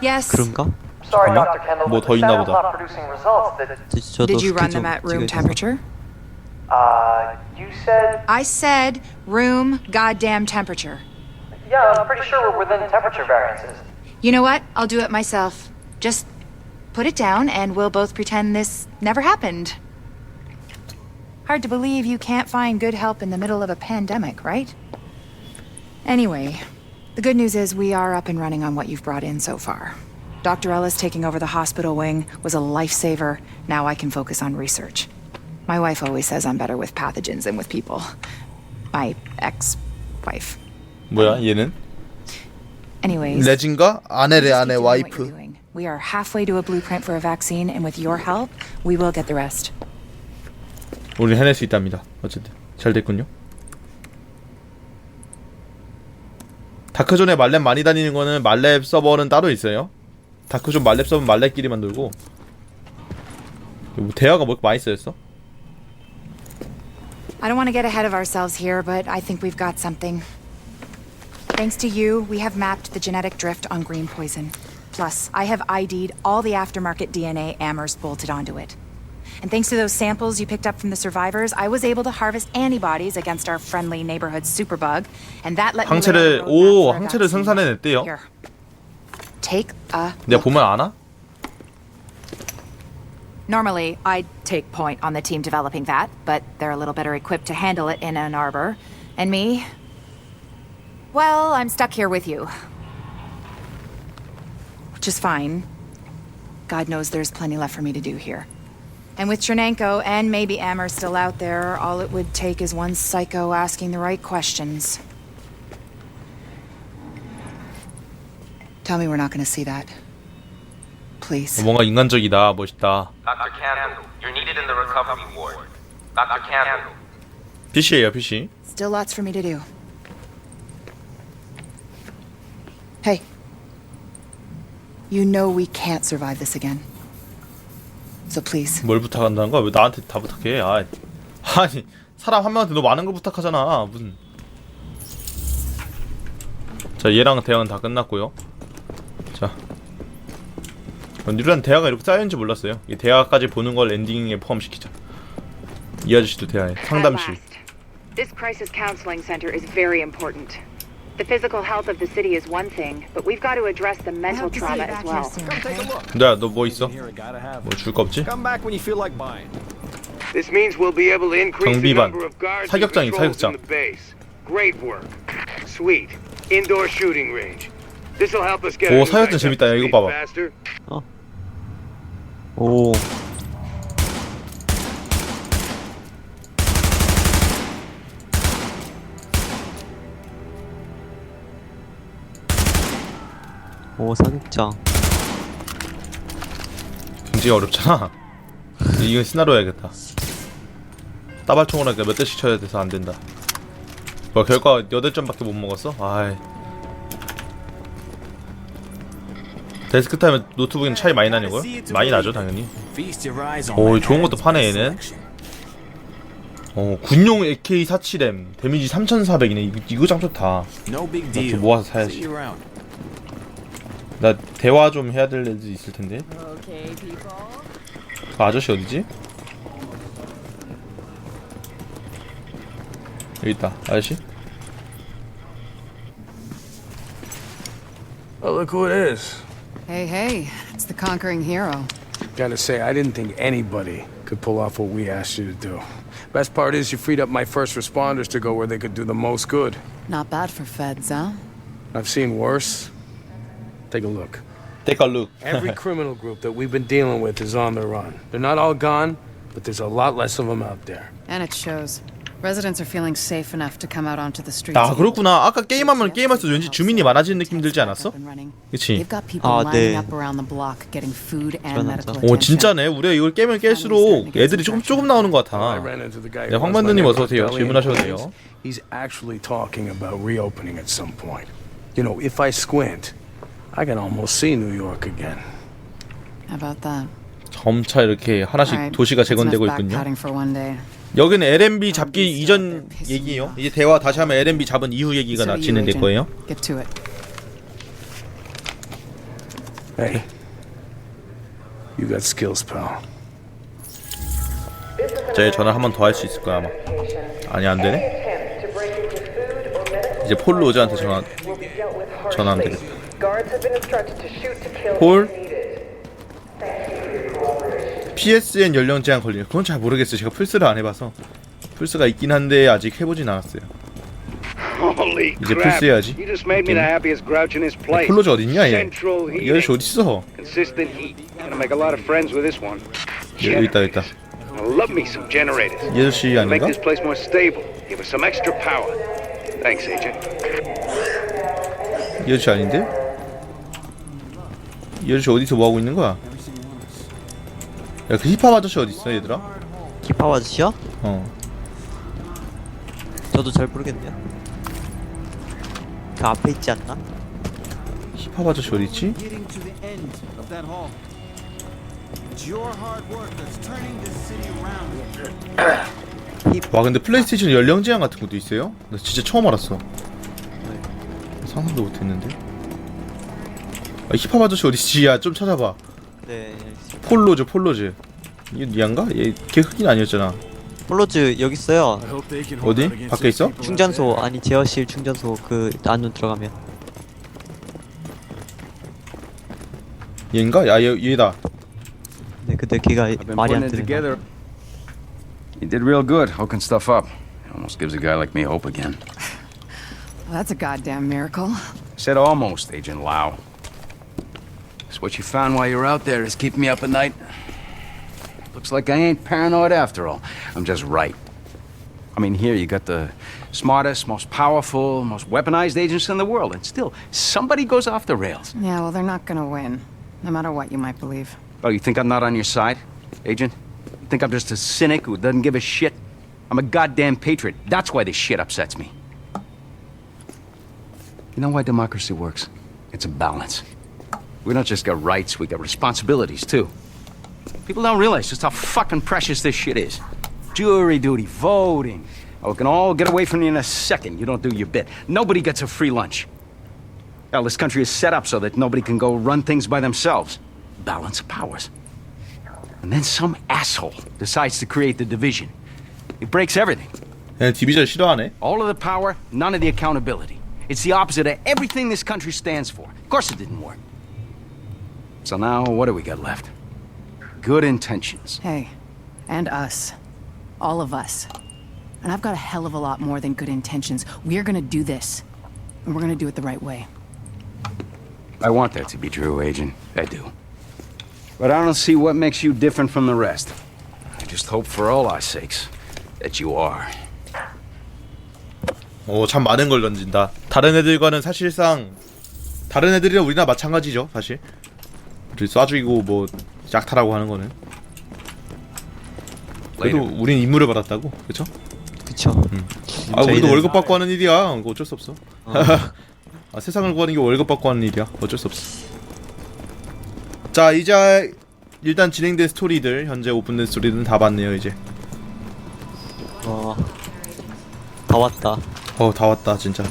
Yes. 그런가? Sorry, Dr. Kendall, 뭐 but 더 the 있나 sample's 보다. not producing results. 저도 Did you run 스케줄 them at room 찍어있어서. temperature? You said? I said room goddamn temperature. Yeah, I'm pretty sure we're within temperature variances. You know what? I'll do it myself. Just put it down and we'll both pretend this never happened. Hard to believe you can't find good help in the middle of a pandemic, right? Anyway, the good news is we are up and running on what you've brought in so far. Dr. Ellis taking over the hospital wing was a lifesaver. Now I can focus on research. My wife always says I'm better with pathogens than with people. My ex-wife. 뭐야 얘는? Anyways, 레진과 아내래 just 아내 keep doing what you're 와이프. doing. We are halfway to a blueprint for a vaccine, and with your help, we will get the rest. 우리 해낼 수 있답니다. 어쨌든 잘 됐군요. 다크존에 말렙 많이 다니는 거는 말렙 서버는 따로 있어요. 다크존 말렙 서버는 말렙끼리만 돌고. 대화가 뭐 많이 쓰였어? I don't want to get ahead of ourselves here, but I think we've got something. Thanks to you, we have mapped the genetic drift on green poison. Plus, I have ID'd all the aftermarket DNA Amherst bolted onto it. And thanks to those samples you picked up from the survivors, I was able to harvest antibodies against our friendly neighborhood superbug, and that let me lay out a roadmap for a 항체를 vaccine. 생산해냈대요. Here. Take a 내가 look. 보면 아나? Normally, I'd take point on the team developing that, but they're a little better equipped to handle it in Ann Arbor. And me? Well, I'm stuck here with you. Which is fine. God knows there's plenty left for me to do here. And with Chernenko and maybe Amher still out there, all it would take is one psycho asking the right questions. Tell me we're not gonna see that. Please. 뭔가 인간적이다. 멋있다. Dr. Campbell, you're needed in the recovery ward. Dr. Campbell. PC예요, PC. Still lots for me to do. Hey. You know we can't survive this again. So please. 뭘 부탁한다는 거야? 왜 나한테 다 부탁해? 아니 사람 한 명한테 너 많은 거 부탁하잖아. 무슨. 자, 얘랑 대화는 다 끝났고요. 자, 뉴란 대화가 이렇게 쌓였는지 몰랐어요. 이 대화까지 보는 걸 엔딩에 포함시키자. 이 아저씨도 대화해. 상담실. This crisis counseling center is very important. The physical health of the city is one thing, but we've got to address the mental trauma as well. 야, 너 뭐 있어? 뭐 줄 거 없지? This means we'll be able to increase the 경비반. number of guards and 사격장이 patrols 사격장. in the base. Great work. Sweet. Indoor shooting range. This will help us get 오, our new 사격장 guys up 재밌다. to 이거 speed 봐봐. faster. 오. 오, 사격장. 굉장히 어렵잖아. 이건 시나리오 해야겠다. 따발총으로 하니까 몇 대씩 쳐야 돼서 안 된다. 뭐 결과 8점밖에 못 먹었어? 아이. 데스크탑이면 노트북이랑 차이 많이 나냐고요? 많이 나죠, 당연히. 오, 좋은 것도 파네, 얘는. 군용 AK47M 데미지 3400이네. 이거 참 좋다. 나좀 모아서 사야지. 나 대화 좀 해야 될 애들 있을 텐데. 그 아저씨 어디지? 여기 있다. 아저씨? Oh, look who it is. Hey, hey, it's the conquering hero. Gotta say, I didn't think anybody could pull off what we asked you to do. Best part is you freed up my first responders to go where they could do the most good. Not bad for feds, huh? I've seen worse. Take a look. Take a look. Every criminal group that we've been dealing with is on the run. They're not all gone, but there's a lot less of them out there. And it shows. Residents are feeling safe enough to come out onto the streets. 아, 그렇구나. 아까 게임하면 게임할수록 왠지 주민이 많아지는 느낌 들지 않았어? 그치? They've got people lining up around the block getting food and medical 오, attention. 진짜네. 우리가 이걸 깨면 깰수록 애들이 조금 나오는 것 같아. 네, 황반도님 어서 오세요. 질문하셔도 돼요. He's actually talking about reopening at some point. You know, if I squint, I can almost see New York again. How about that? 점차 이렇게 하나씩 도시가 재건되고 있군요. For one day. 여기는 LMB 잡기 이전 얘기예요. 이제 대화 다시 하면 LMB 잡은 이후 얘기가 진행될 거예요. Get to it. Hey. You got skills, pal. 제 전화 한 번 더 할 수 있을 거야 아마. 아니 안 되네. 이제 폴 로즈한테 전화하면 되겠다. 폴 PSN 연령 제한 걸리네. 그건 잘 모르겠어요. 제가 플스를 안 해봐서. 플스가 있긴 한데 아직 해보진 않았어요. Holy 이제 crap. 플스 해야지. You just made me the happiest grouch in this place. 폴 로즈 어딨냐 얘? Central 이 아저씨 heating. 어딨어? Consistent heat. Gonna make a lot of friends with this one. 여기 있다 여기 있다. I love me some generators. 이 아저씨 Make 아닌가? this place more stable. Give us some extra power. Thanks, Agent. 이 아저씨 아닌데? 이 아저씨 어디서 뭐하고 있는 거야? 야 그 힙합 아저씨 어딨어 얘들아? 힙합 아저씨요? 어 저도 잘 모르겠네요. 그 앞에 있지 않나? 힙합 아저씨 어딨지? Getting to the end of that hall. It's your hard work that's turning this city around. 와 근데 플레이스테이션 연령 제한 같은 것도 있어요? 나 진짜 처음 알았어. 상상도 못했는데. 아, 힙합 아저씨 어딨지? 야 좀 찾아봐. 네. 폴로즈 폴로즈. 이게 니안가? 얘걔 흑인 아니었잖아. 폴로즈 여기 있어요. I hope they can hold 어디? out against 밖에 these 있어? people. 충전소 아니 제어실 충전소 그 안으로 들어가면. 얘인가? 야 얘다. 네 근데 걔가 I've been 말이 안 putting it 되는 거. together. You did real good hooking stuff up. Almost gives a guy like me hope again. Well, that's a goddamn miracle. I said almost, Agent Lau. So what you found while you were out there is keeping me up at night. Looks like I ain't paranoid after all. I'm just right. I mean, here you got the smartest, most powerful, most weaponized agents in the world, and still, somebody goes off the rails. Yeah, well, they're not gonna win. No matter what you might believe. Oh, you think I'm not on your side, Agent? You think I'm just a cynic who doesn't give a shit? I'm a goddamn patriot. That's why this shit upsets me. You know why democracy works? It's a balance. We don't just got rights, we got responsibilities, too. People don't realize just how fucking precious this shit is. Jury duty, voting. Oh, we can all get away from you in a second. You don't do your bit. Nobody gets a free lunch. Hell, this country is set up so that nobody can go run things by themselves. Balance of powers. And then some asshole decides to create the division. It breaks everything. 얘 디비전 싫어하네. All of the power, none of the accountability. It's the opposite of everything this country stands for. Of course it didn't work. So now, what do we got left? Good intentions. Hey, and us. All of us. And I've got a hell of a lot more than good intentions. We're gonna do this. And we're gonna do it the right way. I want that to be true, Agent. I do. But I don't see what makes you different from the rest. I just hope for all our sakes that you are. 오 참 많은 걸 던진다. 다른 애들과는 사실상 다른 애들이랑 우리나 마찬가지죠 사실. 우리 쏴주고 뭐 약탈하고 하는 거는. 그래도 우린 임무를 받았다고, 그쵸? 그쵸. 아 우리도 저희는- 월급 받고 하는 일이야. 이거 어쩔 수 없어. 아, 세상을 구하는 게 월급 받고 하는 일이야. 어쩔 수 없어. 자 이제 일단 진행된 스토리들, 현재 오픈된 스토리들은 다 봤네요 이제. 다 왔다. 다 왔다 진짜.